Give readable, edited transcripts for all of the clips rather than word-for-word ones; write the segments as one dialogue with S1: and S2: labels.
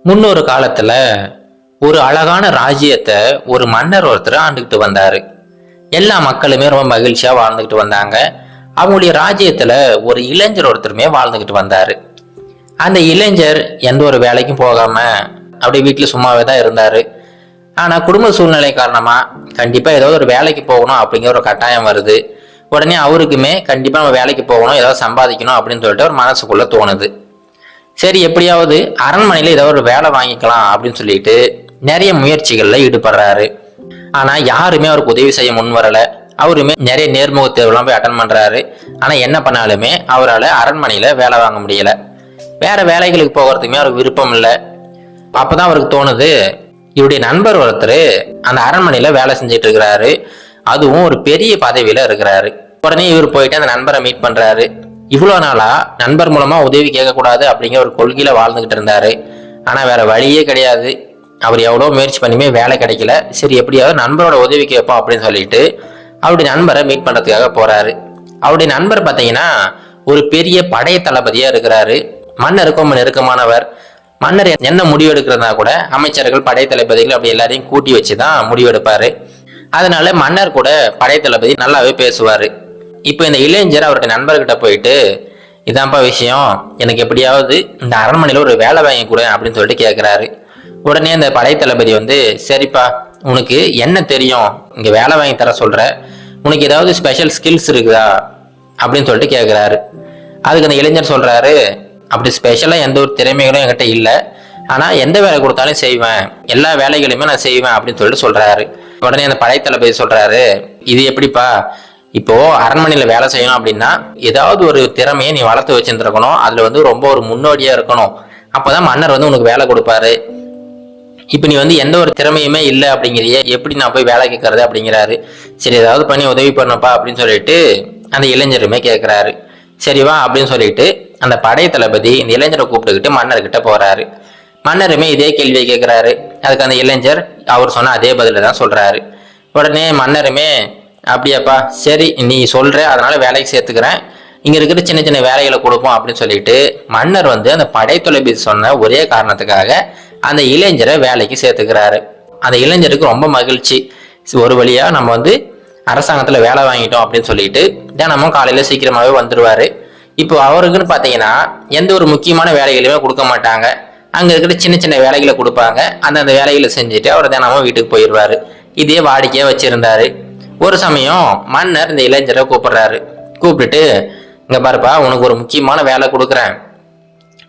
S1: முன்னொரு காலத்துல ஒரு அழகான ராஜ்யத்தை ஒரு மன்னர் ஒருத்தர் ஆண்டுகிட்டு வந்தாரு. எல்லா மக்களுமே ரொம்ப மகிழ்ச்சியா வாழ்ந்துகிட்டு வந்தாங்க. அவங்களுடைய ராஜ்யத்துல ஒரு இளைஞர் ஒருத்தருமே வாழ்ந்துகிட்டு வந்தாரு. அந்த இளைஞர் எந்த ஒரு வேலைக்கும் போகாம அப்படியே வீட்டுல சும்மாவே தான் இருந்தாரு. ஆனா குடும்ப சூழ்நிலை காரணமா கண்டிப்பா ஏதாவது ஒரு வேலைக்கு போகணும் அப்படிங்கிற ஒரு கட்டாயம் வருது. உடனே அவருக்குமே கண்டிப்பா நம்ம வேலைக்கு போகணும், ஏதாவது சம்பாதிக்கணும் அப்படின்னு சொல்லிட்டு ஒரு மனசுக்குள்ள தோணுது. சரி, எப்படியாவது அரண்மனையில ஏதாவது ஒரு வேலை வாங்கிக்கலாம் அப்படின்னு சொல்லிட்டு நிறைய முயற்சிகள்ல ஈடுபடுறாரு. ஆனா யாருமே அவருக்கு உதவி செய்ய முன் வரல. அவருமே நிறைய நேர்முக தேர்வுலாம் போய் அட்டன் பண்றாரு. ஆனா என்ன பண்ணாலுமே அவரால் அரண்மனையில வேலை வாங்க முடியல. வேற வேலைகளுக்கு போகிறதுக்குமே அவருக்கு விருப்பம் இல்லை. அப்பதான் அவருக்கு தோணுது, இவருடைய நண்பர் ஒருத்தர் அந்த அரண்மனையில வேலை செஞ்சுட்டு இருக்கிறாரு, அதுவும் ஒரு பெரிய பதவியில இருக்கிறாரு. உடனே இவர் போயிட்டு அந்த நண்பரை மீட் பண்றாரு. இவ்வளவு நாளா நண்பர் மூலமா உதவி கேட்கக்கூடாது அப்படிங்கிற ஒரு கொள்கையில வாழ்ந்துகிட்டு இருந்தாரு. ஆனா வேற வழியே கிடையாது. அவர் எவ்வளோ முயற்சி பண்ணியுமே வேலை கிடைக்கல. சரி, எப்படியாவது நண்பரோட உதவி கேட்போம் அப்படின்னு சொல்லிட்டு அவருடைய நண்பரை மீட் பண்றதுக்காக போறாரு. அவருடைய நண்பர் பார்த்தீங்கன்னா ஒரு பெரிய படை தளபதியா இருக்கிறாரு. மன்னருக்கு ரொம்ப நெருக்கமானவர். மன்னர் என்ன முடிவு எடுக்கிறதா கூட அமைச்சர்கள், படை தளபதிகள் அப்படி எல்லாரையும் கூட்டி வச்சுதான் முடிவெடுப்பாரு. அதனால மன்னர் கூட படை தளபதி நல்லாவே பேசுவாரு. இப்போ இந்த இளைஞர் அவருடைய நண்பர்கிட்ட போயிட்டு, இதான்ப்பா விஷயம், எனக்கு எப்படியாவது இந்த அரண்மனையில ஒரு வேலை வாங்கி கொடு அப்படின்னு சொல்லிட்டு கேட்கிறாரு. உடனே அந்த படை தளபதி சரிப்பா, உனக்கு என்ன தெரியும் இங்க வேலை வாங்கி தர சொல்ற, உனக்கு ஏதாவது ஸ்பெஷல் ஸ்கில்ஸ் இருக்குதா அப்படின்னு சொல்லிட்டு கேட்கிறாரு. அதுக்கு அந்த இளைஞர் சொல்றாரு, அப்படி ஸ்பெஷலா எந்த ஒரு திறமைகளும் என்கிட்ட இல்லை, ஆனா எந்த வேலை கொடுத்தாலும் செய்வேன், எல்லா வேலைகளையுமே நான் செய்வேன் அப்படின்னு சொல்லிட்டு சொல்றாரு. உடனே அந்த படை தளபதி சொல்றாரு, இது எப்படிப்பா, இப்போ அரண்மனையில வேலை செய்யணும் அப்படின்னா ஏதாவது ஒரு திறமையை நீ வளர்த்து வச்சிருந்துருக்கணும், அதுல ரொம்ப ஒரு முன்னோடியா இருக்கணும், அப்பதான் மன்னர் உனக்கு வேலை கொடுப்பாரு. இப்ப நீ எந்த ஒரு திறமையுமே இல்லை அப்படிங்கிறிய, எப்படி நான் போய் வேலை கேட்கறது அப்படிங்கிறாரு. சரி, ஏதாவது பண்ணி உதவி பண்ணப்பா அப்படின்னு சொல்லிட்டு அந்த இளைஞருமே கேட்கிறாரு. சரி வா அப்படின்னு சொல்லிட்டு அந்த படை தளபதி இந்த இளைஞரை கூப்பிட்டுக்கிட்டு மன்னர்கிட்ட போறாரு. மன்னருமே இதே கேள்வியை கேட்கிறாரு. அதுக்கு அந்த இளைஞர் அவர் சொன்ன அதே பதில தான் சொல்றாரு. உடனே மன்னருமே, அப்படியாப்பா, சரி நீ சொல்ற, அதனால வேலைக்கு சேர்த்துக்கிறேன், இங்க இருக்கிற சின்ன சின்ன வேலைகளை கொடுப்போம் அப்படின்னு சொல்லிட்டு மன்னர் அந்த படை தளபதி சொன்ன ஒரே காரணத்துக்காக அந்த இளைஞரை வேலைக்கு சேர்த்துக்கிறாரு. அந்த இளைஞருக்கு ரொம்ப மகிழ்ச்சி. ஒரு வழியா நம்ம அரசாங்கத்துல வேலை வாங்கிட்டோம் அப்படின்னு சொல்லிட்டு தினமும் காலையில சீக்கிரமாவே வந்துருவாரு. இப்போ அவருக்குன்னு பாத்தீங்கன்னா எந்த ஒரு முக்கியமான வேலைகளையுமே கொடுக்க மாட்டாங்க. அங்க இருக்கிற சின்ன சின்ன வேலைகளை கொடுப்பாங்க. அந்த வேலைகளை செஞ்சுட்டு அவர் தினமும் வீட்டுக்கு போயிடுவாரு. இதே வாடிக்கையா வச்சிருந்தாரு. ஒரு சமயம் மன்னர் இந்த இளைஞரை கூப்பிடுறாரு. கூப்பிட்டுட்டு, இங்க பாருப்பா, உனக்கு ஒரு முக்கியமான வேலை கொடுக்குறேன்.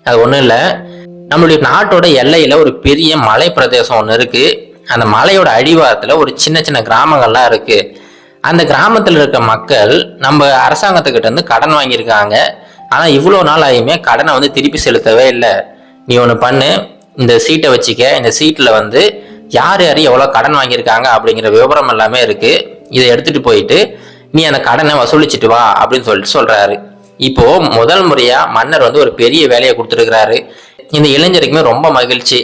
S1: அது ஒண்ணும் இல்லை, நம்மளுடைய நாட்டோட எல்லையில ஒரு பெரிய மலை பிரதேசம் ஒன்று இருக்கு. அந்த மலையோட அடிவாரத்துல ஒரு சின்ன சின்ன கிராமங்கள்லாம் இருக்கு. அந்த கிராமத்துல இருக்க மக்கள் நம்ம அரசாங்கத்துக்கிட்ட கடன் வாங்கியிருக்காங்க. ஆனா இவ்வளோ நாள் ஆகியுமே கடனை திருப்பி செலுத்தவே இல்லை. நீ ஒன்று பண்ணு, இந்த சீட்டை வச்சுக்க, இந்த சீட்டில் யார் யார் எவ்வளோ கடன் வாங்கியிருக்காங்க அப்படிங்கிற விவரம் எல்லாமே இருக்கு. இதை எடுத்துட்டு போயிட்டு நீ அந்த கடனை வசூலிச்சுட்டு வா அப்படின்னு சொல்லிட்டு சொல்றாரு. இப்போ முதல் முறையா மன்னர் ஒரு பெரிய வேலையை கொடுத்துருக்கிறாரு. இந்த இளைஞருக்குமே ரொம்ப மகிழ்ச்சி.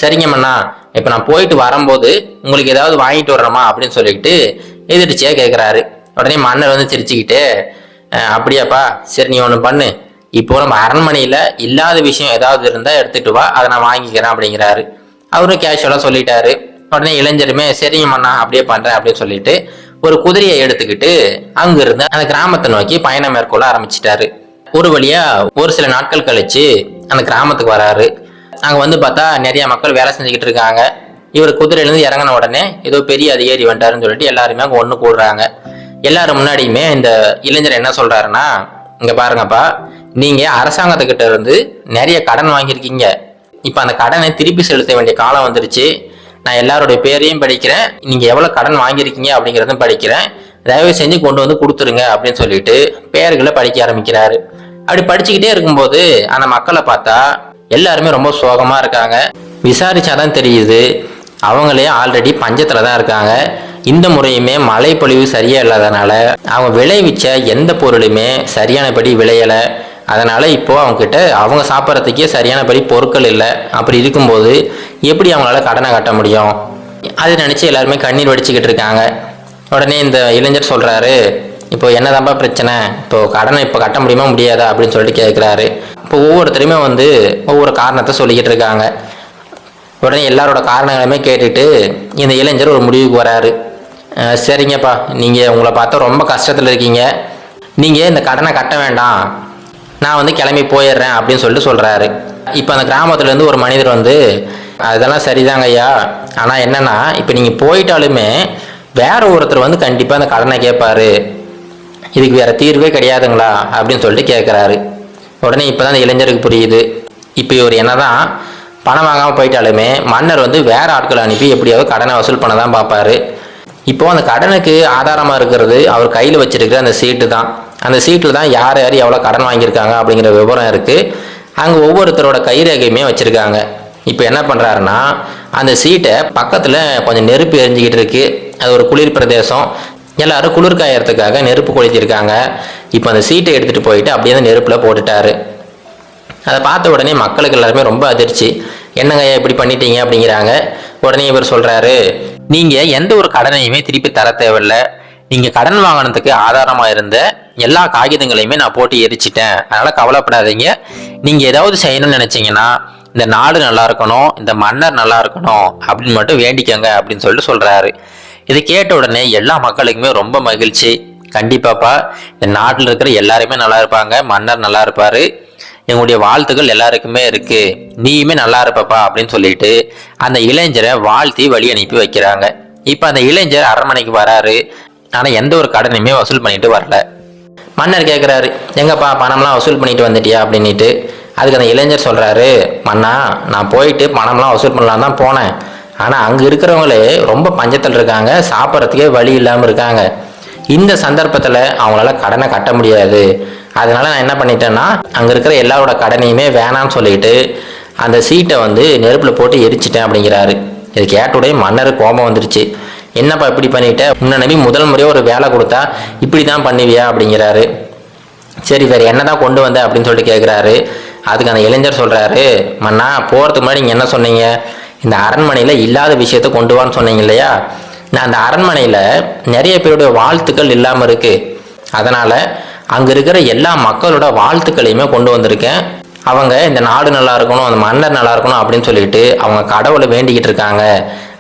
S1: சரிங்க மன்னா, இப்ப நான் போயிட்டு வரும்போது உங்களுக்கு ஏதாவது வாங்கிட்டு வர்றோமா அப்படின்னு சொல்லிட்டு எதிர்ச்சியா கேட்கிறாரு. உடனே மன்னர் சிரிச்சுக்கிட்டு, அப்படியாப்பா, சரி நீ ஒண்ணு பண்ணு, இப்போ நம்ம அரண்மனையில இல்லாத விஷயம் ஏதாவது இருந்தா எடுத்துட்டு வா, அதை நான் வாங்கிக்கிறேன் அப்படிங்கிறாரு. அவரும் கேஷுவலா சொல்லிட்டாரு. உடனே இளைஞருமே சரிங்க மன்னா, அப்படியே பண்றேன் அப்படின்னு சொல்லிட்டு ஒரு குதிரையை எடுத்துக்கிட்டு அங்கிருந்து அந்த கிராமத்தை நோக்கி பயணம் மேற்கொள்ள ஆரம்பிச்சிட்டாரு. ஒரு வழியா ஒரு சில நாட்கள் கழிச்சு அந்த கிராமத்துக்கு வராரு. அங்க பார்த்தா நிறைய மக்கள் வேலை செஞ்சுக்கிட்டு இருக்காங்க. இவர் குதிரையிலிருந்து இறங்கின உடனே ஏதோ பெரிய அதிகாரி வந்துட்டாருன்னு சொல்லிட்டு எல்லாருமே அங்க ஒண்ணு கூடுறாங்க. எல்லாரும் முன்னாடியுமே இந்த இளைஞர் என்ன சொல்றாருன்னா, இங்க பாருங்கப்பா, நீங்க அரசாங்கத்துக்கிட்ட இருந்து நிறைய கடன் வாங்கியிருக்கீங்க. இப்ப அந்த கடனை திருப்பி செலுத்த வேண்டிய காலம் வந்துருச்சு. நான் எல்லாருடைய பேரையும் படிக்கிறேன், நீங்க எவ்வளவு கடன் வாங்கியிருக்கீங்க அப்படிங்கிறதும் படிக்கிறேன், தயவு செஞ்சு கொண்டு கொடுத்துருங்க அப்படின்னு சொல்லிட்டு பெயர்களை படிக்க ஆரம்பிக்கிறாரு. அப்படி படிச்சுக்கிட்டே இருக்கும்போது அந்த மக்களை பார்த்தா எல்லாருமே ரொம்ப சோகமா இருக்காங்க. விசாரிச்சாதான் தெரியுது, அவங்களே ஆல்ரெடி பஞ்சத்துல தான் இருக்காங்க. இந்த முறையுமே மழை பொழிவு சரியா இல்லாதனால அவங்க விளைவிச்ச எந்த பொருளுமே சரியானபடி விளையலை. அதனால இப்போ அவங்க கிட்ட அவங்க சாப்பிட்றதுக்கே சரியானபடி பொருட்கள் இல்லை. அப்படி இருக்கும்போது எப்படி அவங்களால கடனை கட்ட முடியும்? அதை நினைச்சு எல்லாருமே கண்ணீர் வடிச்சுக்கிட்டு இருக்காங்க. உடனே இந்த இளைஞர் சொல்றாரு, இப்போ என்னதான்ப்பா பிரச்சனை, இப்போ கடனை இப்போ கட்ட முடியுமா முடியாதா அப்படின்னு சொல்லிட்டு கேட்குறாரு. இப்போ ஒவ்வொருத்தருமே வந்து ஒவ்வொரு காரணத்தை சொல்லிக்கிட்டு இருக்காங்க. உடனே எல்லாரோட காரணங்களுமே கேட்டுட்டு இந்த இளைஞர் ஒரு முடிவுக்கு வராரு. சரிங்கப்பா, நீங்கள் உங்களை பார்த்தா ரொம்ப கஷ்டத்தில் இருக்கீங்க, நீங்கள் இந்த கடனை கட்ட வேண்டாம், நான் வந்து கிளம்பி போயிடுறேன் அப்படின்னு சொல்லிட்டு சொல்கிறாரு. இப்போ அந்த கிராமத்துலேருந்து ஒரு மனிதர் வந்து, அதெல்லாம் சரிதாங்க ஐயா, ஆனால் என்னென்னா இப்போ நீங்கள் போயிட்டாலுமே வேற ஒருத்தர் வந்து கண்டிப்பாக அந்த கடனை கேட்பாரு, இதுக்கு வேறு தீர்வே கிடையாதுங்களா அப்படின்னு சொல்லிட்டு கேட்குறாரு. உடனே இப்போ தான் அந்த இளைஞருக்கு புரியுது, இப்போ இவர் என்ன தான் பணம் வாங்காமல் போயிட்டாலுமே மன்னர் வந்து வேற ஆட்களை அனுப்பி எப்படியாவது கடனை வசூல் பண்ண தான் பார்ப்பாரு. இப்போ அந்த கடனுக்கு ஆதாரமாக இருக்கிறது அவர் கையில் வச்சிருக்கிற அந்த சீட்டு தான். அந்த சீட்டில் தான் யார் யார் எவ்வளோ கடன் வாங்கியிருக்காங்க அப்படிங்கிற விவரம் இருக்குது. அங்கே ஒவ்வொருத்தரோட கைரேகையுமே வச்சுருக்காங்க. இப்போ என்ன பண்ணுறாருன்னா, அந்த சீட்டை பக்கத்தில் கொஞ்சம் நெருப்பு எரிஞ்சிக்கிட்டு இருக்கு, அது ஒரு குளிர் பிரதேசம், எல்லாரும் குளிர் காயறதுக்காக நெருப்பு கொளுத்திருக்காங்க. இப்போ அந்த சீட்டை எடுத்துகிட்டு போயிட்டு அப்படியே அந்த நெருப்பில் போட்டுட்டாரு. அதை பார்த்த உடனே மக்களுக்கு எல்லாருமே ரொம்ப அதிர்ச்சி, என்னங்க இப்படி பண்ணிட்டீங்க அப்படிங்கிறாங்க. உடனே இவர் சொல்கிறாரு, நீங்கள் எந்த ஒரு கடனையுமே திருப்பி தர தேவையில்லை, நீங்கள் கடன் வாங்கினதுக்கு ஆதாரமாக இருந்த எல்லா காகிதங்களையுமே நான் போட்டு எரிச்சிட்டேன், அதனால் கவலைப்படாதீங்க. நீங்கள் ஏதாவது செய்யணும்னு நினச்சிங்கன்னா இந்த நாடு நல்லா இருக்கணும், இந்த மன்னர் நல்லா இருக்கணும் அப்படின்னு மட்டும் வேண்டிக்கங்க அப்படின்னு சொல்லிட்டு சொல்கிறாரு. இதை கேட்ட உடனே எல்லா மக்களுக்குமே ரொம்ப மகிழ்ச்சி. கண்டிப்பாப்பா, இந்த நாட்டில் இருக்கிற எல்லாருமே நல்லா இருப்பாங்க, மன்னர் நல்லா இருப்பார், எங்களுடைய வாழ்த்துக்கள் எல்லாருக்குமே இருக்கு, நீயுமே நல்லா இருப்பப்பா அப்படின்னு சொல்லிட்டு அந்த இளைஞரை வாழ்த்தி வழி அனுப்பி வைக்கிறாங்க. இப்போ அந்த இளைஞர் அரண்மனைக்கு வராரு. ஆனால் எந்த ஒரு கடனையுமே வசூல் பண்ணிட்டு வரல. மன்னர் கேட்குறாரு, எங்கப்பா பணம்லாம் வசூல் பண்ணிட்டு வந்துட்டியா அப்படின்ட்டு. அதுக்கு அந்த இளைஞர் சொல்கிறாரு, மன்னா நான் போயிட்டு பணம்லாம் வசூல் பண்ணலாம் தான் போனேன், ஆனால் அங்கே இருக்கிறவங்களே ரொம்ப பஞ்சத்தில் இருக்காங்க, சாப்பிட்றதுக்கே வழி இல்லாமல் இருக்காங்க, இந்த சந்தர்ப்பத்தில் அவங்களால கடனை கட்ட முடியாது, அதனால நான் என்ன பண்ணிட்டேன்னா அங்கே இருக்கிற எல்லாரோட கடனையுமே வேணான்னு சொல்லிட்டு அந்த சீட்டை வந்து நெருப்பில் போட்டு எரிச்சிட்டேன் அப்படிங்கிறாரு. இது கேட்டுடைய மன்னருக்கு கோபம் வந்துருச்சு. என்னப்பா இப்படி பண்ணிட்ட, உன்னை நம்பி முதல் முறையாக ஒரு வேலை கொடுத்தா இப்படி தான் பண்ணுவியா அப்படிங்கிறாரு. சரி வேறு என்ன தான் கொண்டு வந்த அப்படின்னு சொல்லிட்டு கேட்குறாரு. அதுக்கு அந்த இளைஞர் சொல்கிறாரு, மன்னா போகிறதுக்கு முன்னாடி நீங்கள் என்ன சொன்னீங்க, இந்த அரண்மனையில் இல்லாத விஷயத்த கொண்டு வான்னு சொன்னீங்க இல்லையா, நான் அந்த அரண்மனையில் நிறைய பேருடைய வாழ்த்துக்கள் இல்லாமல் இருக்குது, அதனால் அங்கே இருக்கிற எல்லா மக்களோட வாழ்த்துக்களையுமே கொண்டு வந்திருக்கேன், அவங்க இந்த நாடு நல்லா இருக்கணும், அந்த மன்னர் நல்லா இருக்கணும் அப்படின்னு சொல்லிட்டு அவங்க கடவுளை வேண்டிக்கிட்டு இருக்காங்க,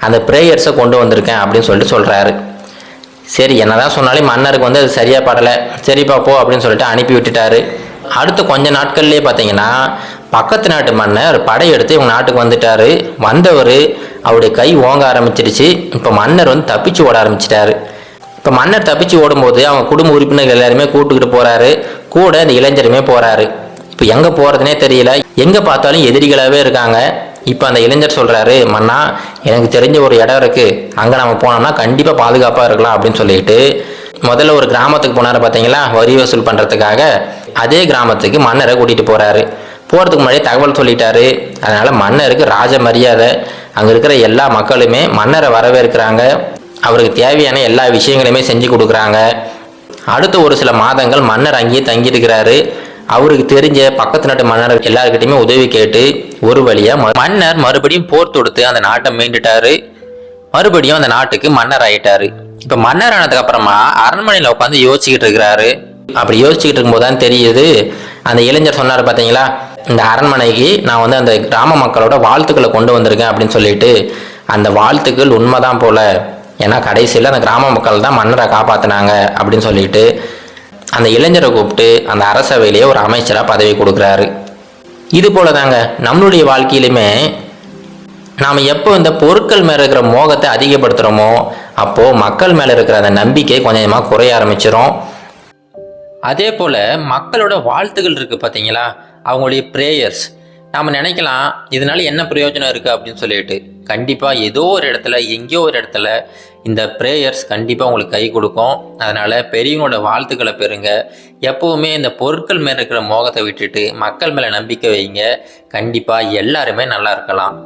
S1: அந்த ப்ரேயர்ஸை கொண்டு வந்திருக்கேன் அப்படின்னு சொல்லிட்டு சொல்கிறாரு. சரி என்னதான் சொன்னாலும் மன்னருக்கு வந்து அது சரியாக படலை, சரிப்பா போ அப்படின்னு சொல்லிட்டு அனுப்பி விட்டுட்டாரு. அடுத்த கொஞ்ச நாட்கள்லேயே பார்த்தீங்கன்னா பக்கத்து நாட்டு மன்னர் படையெடுத்து இவங்க நாட்டுக்கு வந்துட்டாரு. வந்தவர் அவருடைய கை ஓங்க ஆரம்பிச்சிருச்சு. இப்போ மன்னர் வந்து தப்பிச்சு ஓட ஆரம்பிச்சிட்டாரு. இப்போ மன்னர் தப்பிச்சு ஓடும்போது அவங்க குடும்ப உறுப்பினர்கள் எல்லாருமே கூட்டுக்கிட்டு போகிறாரு, கூட இந்த இளைஞருமே போகிறாரு. இப்போ எங்கே போகிறதுனே தெரியல, எங்கே பார்த்தாலும் எதிரிகளாகவே இருக்காங்க. இப்போ அந்த இளைஞர் சொல்கிறாரு, மன்னா எனக்கு தெரிஞ்ச ஒரு இடம் இருக்குது, அங்கே நம்ம போனோம்னா கண்டிப்பாக பாதுகாப்பாக இருக்கலாம் அப்படின்னு சொல்லிட்டு முதல்ல ஒரு கிராமத்துக்கு போனார் பார்த்தீங்களா வரி வசூல் பண்ணுறதுக்காக, அதே கிராமத்துக்கு மன்னரை கூட்டிகிட்டு போகிறாரு. போகிறதுக்கு முன்னாடியே தகவல் சொல்லிட்டாரு. அதனால் மன்னருக்கு ராஜ மரியாதை, அங்கே இருக்கிற எல்லா மக்களுமே மன்னரை வரவேற்கிறாங்க, அவருக்கு தேவையான எல்லா விஷயங்களையுமே செஞ்சு கொடுக்குறாங்க. அடுத்த ஒரு சில மாதங்கள் மன்னர் அங்கேயே தங்கியிருக்கிறாரு. அவருக்கு தெரிஞ்ச பக்கத்து நாட்டு மன்னர் எல்லாருக்கிட்டையுமே உதவி கேட்டு ஒரு வழியாக மன்னர் மறுபடியும் போர் தொடுத்து அந்த நாட்டை மீண்டுட்டாரு. மறுபடியும் அந்த நாட்டுக்கு மன்னர் ஆயிட்டாரு. இப்போ மன்னர் ஆனதுக்கு அப்புறமா அரண்மனையில் உட்காந்து யோசிச்சுக்கிட்டு இருக்கிறாரு. அப்படி யோசிச்சுக்கிட்டு இருக்கும்போது தான் தெரியுது, அந்த இளைஞர் சொன்னார் பார்த்தீங்களா, இந்த அரண்மனைக்கு நான் வந்து அந்த கிராம மக்களோட வாழ்த்துக்களை கொண்டு வந்திருக்கேன் அப்படின்னு சொல்லிட்டு, அந்த வாழ்த்துக்கள் உண்மைதான் போல, ஏன்னா கடைசியில் அந்த கிராம மக்கள் தான் மன்னரை காப்பாற்றினாங்க அப்படின்னு சொல்லிட்டு அந்த இளைஞரை கூப்பிட்டு அந்த அரசவையிலேயே ஒரு அமைச்சராக பதவி கொடுக்குறாரு. இது போல தாங்க நம்மளுடைய வாழ்க்கையிலுமே நாம் எப்போ இந்த பொருட்கள் மேலே இருக்கிற மோகத்தை அதிகப்படுத்துகிறோமோ அப்போது மக்கள் மேலே இருக்கிற அந்த நம்பிக்கை கொஞ்சமாக குறைய ஆரம்பிச்சிடும். அதே போல் மக்களோட வாழ்த்துகள் இருக்குது பார்த்தீங்களா, அவங்களுடைய ப்ரேயர்ஸ், நாம் நினைக்கலாம் இதனால என்ன பிரயோஜனம் இருக்குது அப்படின்னு சொல்லிட்டு, கண்டிப்பாக ஏதோ ஒரு இடத்துல எங்கேயோ ஒரு இடத்துல இந்த ப்ரேயர்ஸ் கண்டிப்பாக உங்களுக்கு கை கொடுக்கும். அதனால் பெரியவங்களோட வாழ்த்துக்களை பெறுங்க. எப்போவுமே இந்த பொருட்கள் மேலே இருக்கிற மோகத்தை விட்டுட்டு மக்கள் மேலே நம்பிக்கை வைங்க. கண்டிப்பாக எல்லாருமே நல்லா இருக்கலாம்.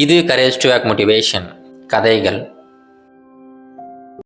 S1: இது கரேஜ் டு ஆக்ட் மோட்டிவேஷன் கதைகள்.